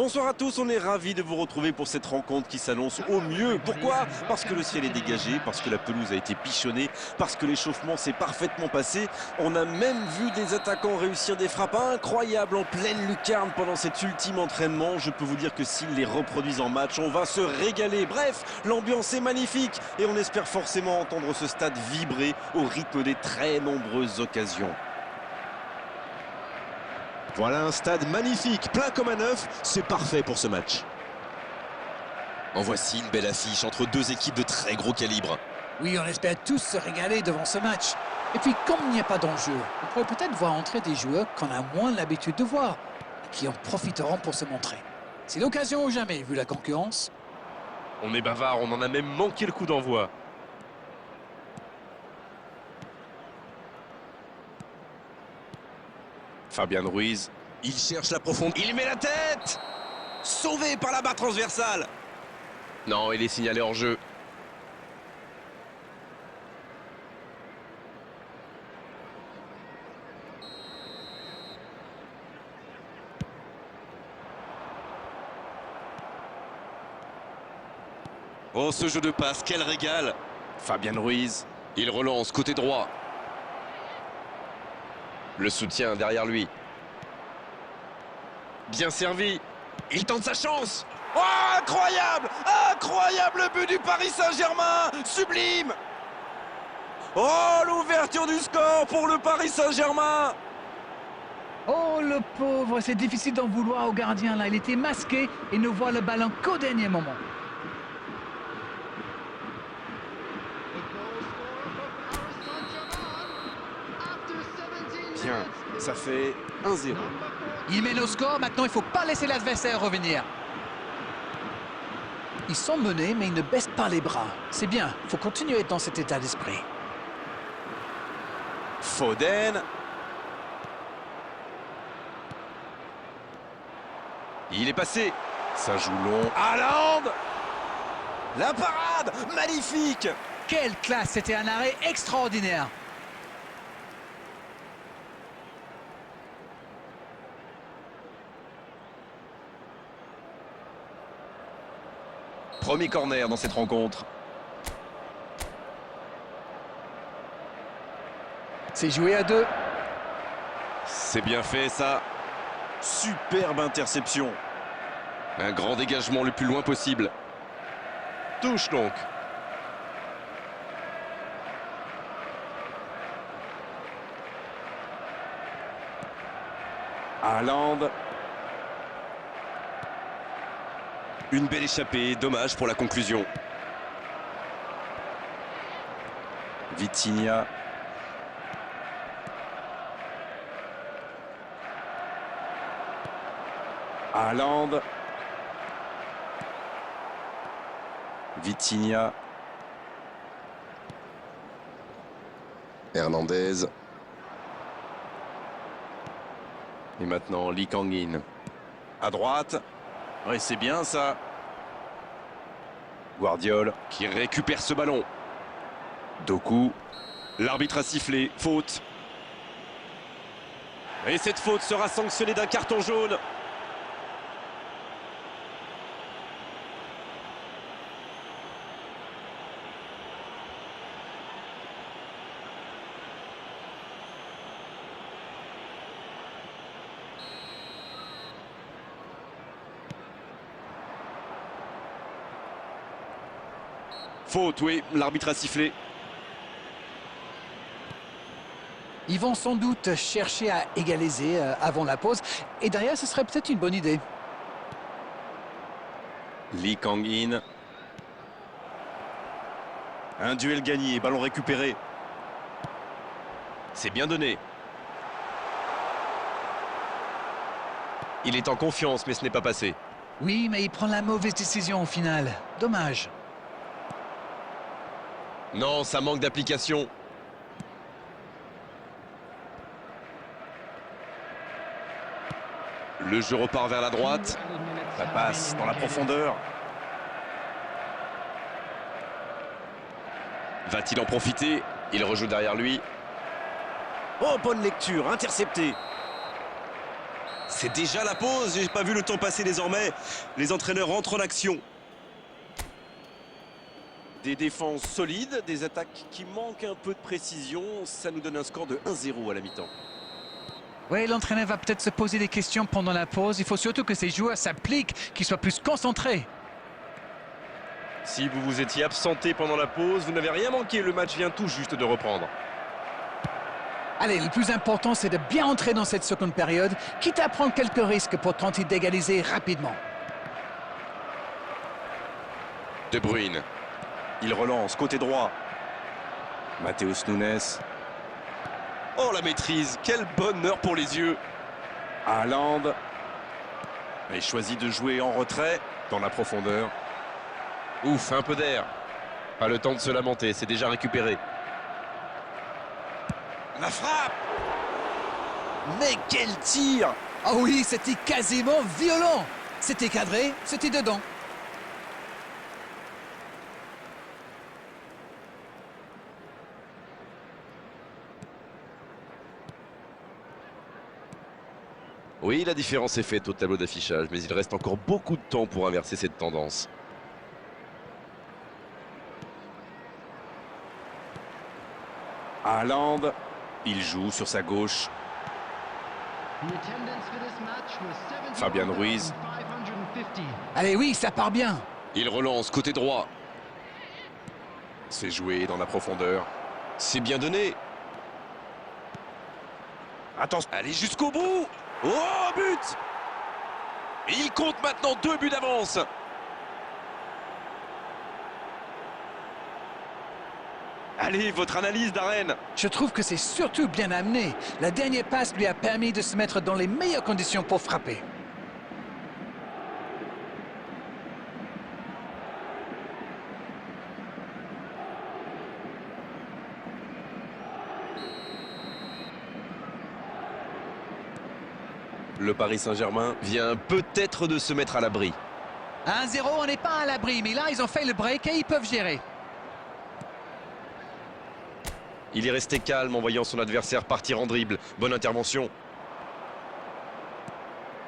Bonsoir à tous, on est ravis de vous retrouver pour cette rencontre qui s'annonce au mieux. Pourquoi? Parce que le ciel est dégagé, parce que la pelouse a été pichonnée, parce que l'échauffement s'est parfaitement passé. On a même vu des attaquants réussir des frappes incroyables en pleine lucarne pendant cet ultime entraînement. Je peux vous dire que s'ils les reproduisent en match, on va se régaler. Bref, l'ambiance est magnifique et on espère forcément entendre ce stade vibrer au rythme des très nombreuses occasions. Voilà un stade magnifique, plein comme un œuf, c'est parfait pour ce match. En voici une belle affiche entre deux équipes de très gros calibre. Oui, on espère tous se régaler devant ce match. Et puis, comme il n'y a pas d'enjeu, on pourrait peut-être voir entrer des joueurs qu'on a moins l'habitude de voir et qui en profiteront pour se montrer. C'est l'occasion ou jamais, vu la concurrence. On est bavard, on en a même manqué le coup d'envoi. Fabien Ruiz, Il cherche la profondeur. il met la tête! Sauvé par la barre transversale! Non, il est signalé hors jeu. Oh, ce jeu de passe, quel régal! Fabien Ruiz, Il relance côté droit. Le soutien derrière lui. Bien servi. Il tente sa chance. oh, incroyable! Incroyable but du Paris Saint-Germain! Sublime! Oh, l'ouverture du score pour le Paris Saint-Germain! Oh, le pauvre, c'est difficile d'en vouloir au gardien, là. Il était masqué et ne voit le ballon qu'au dernier moment. Bien, ça fait 1-0. Il mène au score, maintenant il ne faut pas laisser l'adversaire revenir. Ils sont menés, mais ils ne baissent pas les bras. C'est bien, il faut continuer dans cet état d'esprit. Foden. Il est passé. Ça joue long. Haaland! La parade! Magnifique! Quelle classe, c'était un arrêt extraordinaire. Premier corner dans cette rencontre. C'est joué à deux. C'est bien fait ça. Superbe interception. Un grand dégagement le plus loin possible. Touche donc. Haaland. Une belle échappée, dommage pour la conclusion. Vitinha. Haaland. Vitinha. Hernandez. Et maintenant, Lee Kang-in. À droite. Oui, c'est bien ça. Guardiola. Qui récupère ce ballon. Doku. L'arbitre a sifflé, faute. Et cette faute sera sanctionnée d'un carton jaune. Faute, oui, l'arbitre a sifflé. Ils vont sans doute chercher à égaliser avant la pause. Et derrière, ce serait peut-être une bonne idée. Lee Kang-in. Un duel gagné, ballon récupéré. C'est bien donné. Il est en confiance, mais ce n'est pas passé. Oui, mais il prend la mauvaise décision au final. Dommage. Non, ça manque d'application. Le jeu repart vers la droite. Ça passe dans la profondeur. Va-t-il en profiter? Il rejoue derrière lui. Oh, bonne lecture, intercepté. C'est déjà la pause, j'ai pas vu le temps passer désormais. Les entraîneurs entrent en action. Des défenses solides, des attaques qui manquent un peu de précision. Ça nous donne un score de 1-0 à la mi-temps. Oui, l'entraîneur va peut-être se poser des questions pendant la pause. Il faut surtout que ces joueurs s'appliquent, qu'ils soient plus concentrés. Si vous vous étiez absenté pendant la pause, vous n'avez rien manqué. Le match vient tout juste de reprendre. Allez, le plus important, c'est de bien entrer dans cette seconde période, quitte à prendre quelques risques pour tenter d'égaliser rapidement. De Bruyne. Il relance, côté droit. Matheus Nunes. Oh, la maîtrise. Quel bonheur pour les yeux. Haaland. Il choisit de jouer en retrait, dans la profondeur. Ouf, un peu d'air. Pas le temps de se lamenter, c'est déjà récupéré. La frappe! Mais quel tir! Ah oui, c'était quasiment violent. C'était cadré, c'était dedans. Oui, la différence est faite au tableau d'affichage, mais il reste encore beaucoup de temps pour inverser cette tendance. Haaland, il joue sur sa gauche. Fabian Ruiz. Allez, oui, ça part bien. Il relance côté droit. C'est joué dans la profondeur. C'est bien donné. Attention. Allez jusqu'au bout. Oh, but! Et il compte maintenant 2 buts d'avance. Allez, votre analyse, Darren. Je trouve que c'est surtout bien amené. La dernière passe lui a permis de se mettre dans les meilleures conditions pour frapper. Le Paris Saint-Germain Vient peut-être de se mettre à l'abri. 1-0, on n'est pas à l'abri, mais là, ils ont fait le break et ils peuvent gérer. Il est resté calme en voyant son adversaire partir en dribble. Bonne intervention.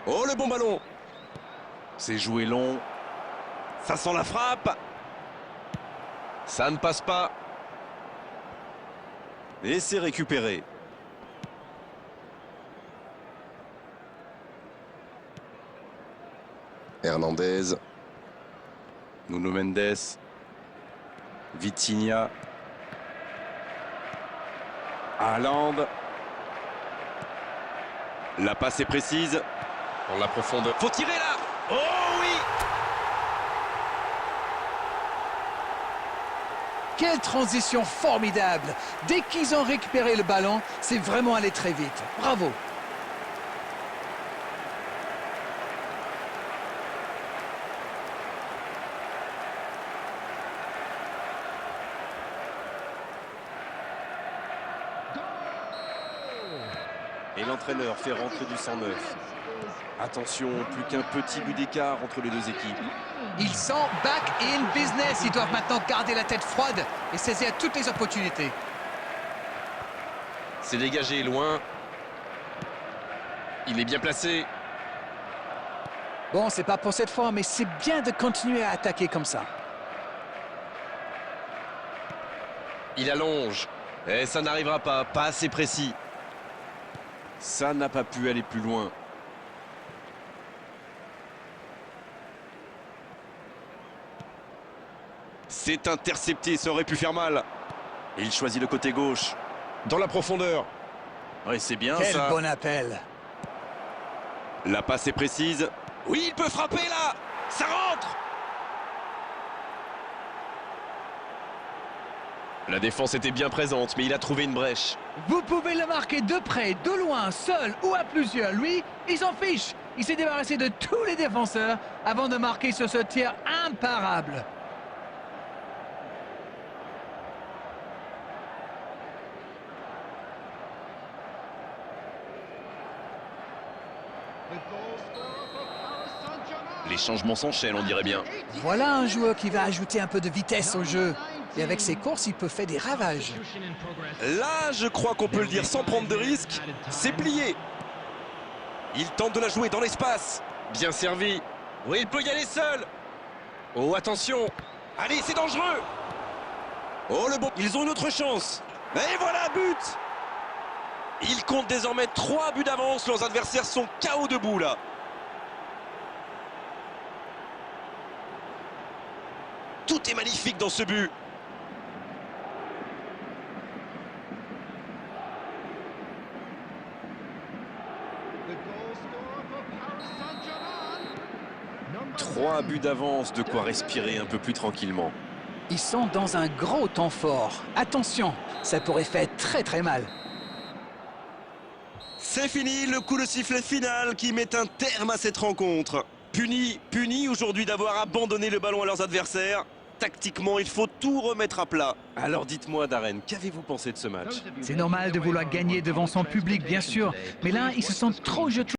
Oh, le bon ballon! C'est joué long. Ça sent la frappe! Ça ne passe pas. Et c'est récupéré. Hernandez. Nuno Mendes. Vitinha. Haaland. La passe est précise. Dans la profondeur. Faut tirer là. Oh oui! Quelle transition formidable. Dès qu'ils ont récupéré le ballon, c'est vraiment allé très vite. Bravo. Et l'entraîneur fait rentrer du 109. Attention, plus qu'un petit but d'écart entre les deux équipes. Ils sont back in business. Ils doivent maintenant garder la tête froide et saisir toutes les opportunités. C'est dégagé loin. Il est bien placé. Bon, c'est pas pour cette fois, mais c'est bien de continuer à attaquer comme ça. Il allonge. Et ça n'arrivera pas. Pas assez précis. Ça n'a pas pu aller plus loin. C'est intercepté, ça aurait pu faire mal. Et il choisit le côté gauche. Dans la profondeur. Oui, c'est bien Quel ça. bon appel. La passe est précise. Oui, il peut frapper là. Ça rentre. La défense était bien présente, mais il a trouvé une brèche. Vous pouvez le marquer de près, de loin, seul ou à plusieurs. Lui, il s'en fiche. Il s'est débarrassé de tous les défenseurs avant de marquer sur ce tir imparable. Les changements s'enchaînent, on dirait bien. Voilà un joueur qui va ajouter un peu de vitesse au jeu. Et avec ses courses, il peut faire des ravages. Là, je crois qu'on peut le dire sans prendre de risque. C'est plié. Il tente de la jouer dans l'espace. Bien servi. Oui, il peut y aller seul. Oh, attention. Allez, c'est dangereux. Oh, le bon. Ils ont une autre chance. Et voilà, but. Ils comptent désormais 3 buts d'avance. Leurs adversaires sont KO debout, là. Tout est magnifique dans ce but. Trois buts d'avance, de quoi respirer un peu plus tranquillement. Ils sont dans un gros temps fort. Attention, ça pourrait faire très mal. C'est fini, le coup de sifflet final qui met un terme à cette rencontre. Punis aujourd'hui d'avoir abandonné le ballon à leurs adversaires. Tactiquement, il faut tout remettre à plat. Alors dites-moi, Darren, qu'avez-vous pensé de ce match? C'est normal de vouloir gagner devant son public, bien sûr. Mais là, ils se sont trop jetés.